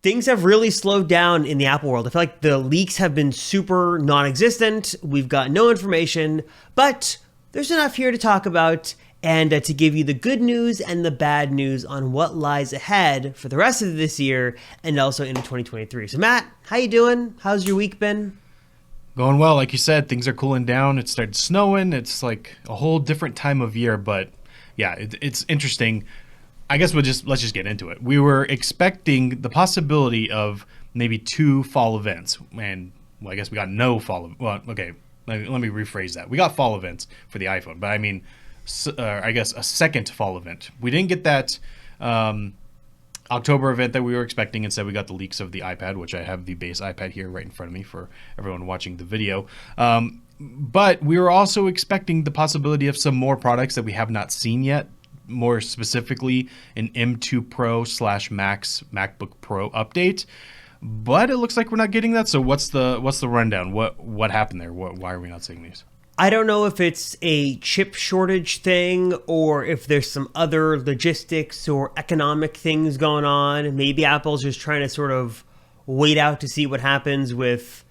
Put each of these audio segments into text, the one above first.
things have really slowed down in the Apple world. I feel like the leaks have been super non-existent. We've got no information, but there's enough here to talk about and to give you the good news and the bad news on what lies ahead for the rest of this year and also into 2023. So Matt, how you doing? How's your week been? Going well, like you said, things are cooling down. It started snowing. It's like a whole different time of year, but yeah, it's interesting. I guess let's just get into it. We were expecting the possibility of maybe 2 fall events, and well, I guess we got no fall. Well, okay, let me rephrase that. We got fall events for the iPhone, but I mean, I guess a second fall event. We didn't get that October event that we were expecting. Instead, we got the leaks of the iPad, which I have the base iPad here right in front of me for everyone watching the video. But we were also expecting the possibility of some more products that we have not seen yet. More specifically, an M2 Pro / Max MacBook Pro update. But it looks like we're not getting that. So what's the rundown? What happened there? Why are we not seeing these? I don't know if it's a chip shortage thing or if there's some other logistics or economic things going on. Maybe Apple's just trying to sort of wait out to see what happens with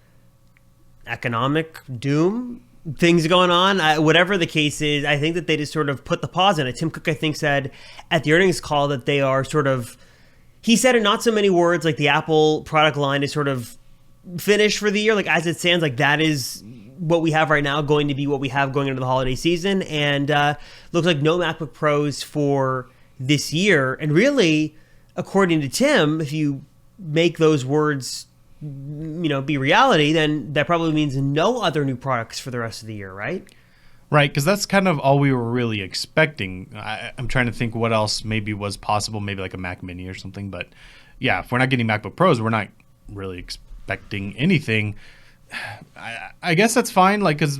economic doom, things going on. Whatever the case is, I think that they just sort of put the pause on it. Tim Cook, I think, said at the earnings call that they are sort of, he said in not so many words, like the Apple product line is sort of finished for the year. Like as it stands, like that is what we have right now going to be what we have going into the holiday season. And looks like no MacBook Pros for this year. And really, according to Tim, if you make those words, be reality, then that probably means no other new products for the rest of the year, right? Right, because that's kind of all we were really expecting. I'm trying to think what else maybe was possible, maybe like a Mac Mini or something. But yeah, if we're not getting MacBook Pros, we're not really expecting anything. I guess that's fine, like, because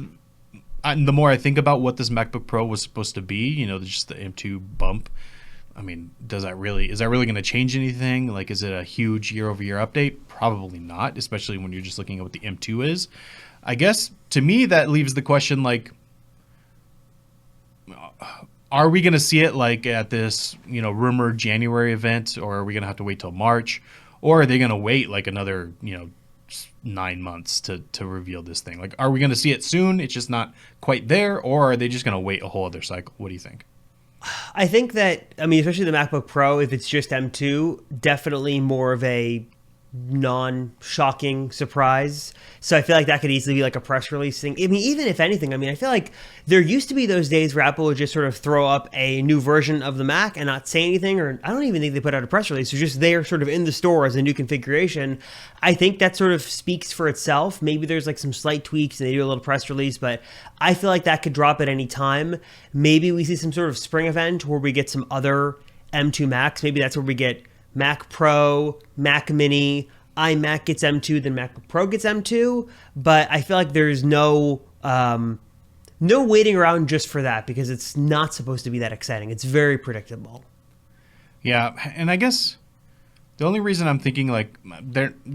the more I think about what this MacBook Pro was supposed to be, just the M2 bump, I mean, is that really going to change anything? Like, is it a huge year-over-year update? Probably not, especially when you're just looking at what the M2 is. I guess, to me, that leaves the question, like, are we going to see it, like, at this, rumored January event, or are we going to have to wait till March? Or are they going to wait, like, another, 9 months to reveal this thing? Like, are we going to see it soon? It's just not quite there, or are they just going to wait a whole other cycle? What do you think? I think that, especially the MacBook Pro, if it's just M2, definitely more of a non-shocking surprise. So I feel like that could easily be like a press release thing. Even if anything, I feel like there used to be those days where Apple would just sort of throw up a new version of the Mac and not say anything, or I don't even think they put out a press release. It's just there sort of in the store as a new configuration. I think that sort of speaks for itself. Maybe there's like some slight tweaks and they do a little press release, but I feel like that could drop at any time. Maybe we see some sort of spring event where we get some other M2 Macs. Maybe that's where we get Mac Pro, Mac Mini, iMac gets M2, then MacBook Pro gets M2. But I feel like there's no waiting around just for that because it's not supposed to be that exciting. It's very predictable. Yeah, and I guess the only reason I'm thinking like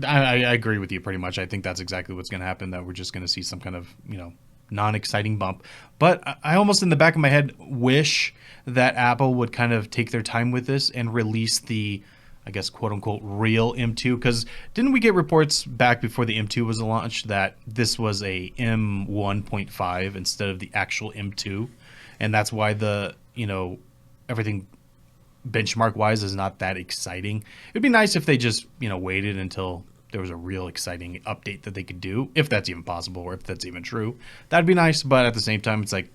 I agree with you pretty much. I think that's exactly what's going to happen, that we're just going to see some kind of, non-exciting bump. But I almost in the back of my head wish that Apple would kind of take their time with this and release the, I guess, quote unquote, real M2. Because didn't we get reports back before the M2 was launched that this was a M1.5 instead of the actual M2? And that's why the, everything benchmark wise is not that exciting. It'd be nice if they just, waited until there was a real exciting update that they could do, if that's even possible or if that's even true. That'd be nice. But at the same time, it's like,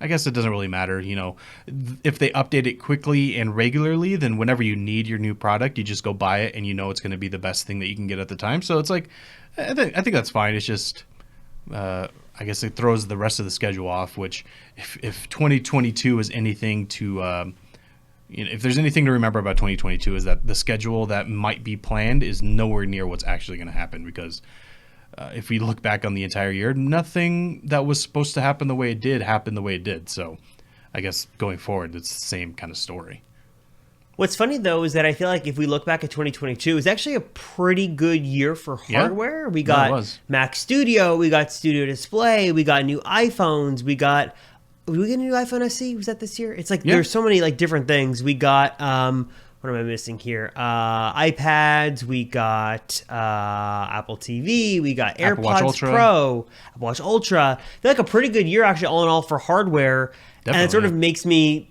I guess it doesn't really matter. If they update it quickly and regularly, then whenever you need your new product, you just go buy it and it's going to be the best thing that you can get at the time. So it's like, I think that's fine. It's just, I guess it throws the rest of the schedule off, which if 2022 is anything to, if there's anything to remember about 2022 is that the schedule that might be planned is nowhere near what's actually going to happen, because if we look back on the entire year, nothing that was supposed to happen the way it did happened the way it did. So I guess going forward, it's the same kind of story. What's funny, though, is that I feel like if we look back at 2022, it's actually a pretty good year for hardware. We got Mac Studio, we got Studio Display, we got new iPhones, we got... Did we get a new iPhone SE? Was that this year? It's like there's so many like different things. We got what am I missing here? iPads, we got Apple TV, we got Apple Watch AirPods Ultra. Pro, Apple Watch Ultra. I feel like a pretty good year, actually, all in all, for hardware. And it sort of makes me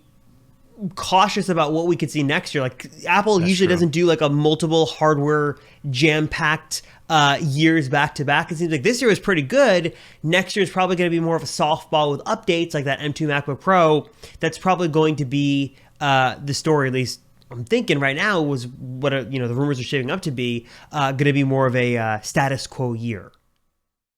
cautious about what we could see next year. Like, Apple usually true. doesn't do like a multiple hardware jam-packed years back to back. It seems like this year was pretty good. Next year is probably going to be more of a softball with updates like that M2 MacBook Pro. That's probably going to be the story, at least I'm thinking right now, was what the rumors are shaping up to be going to be more of a status quo year.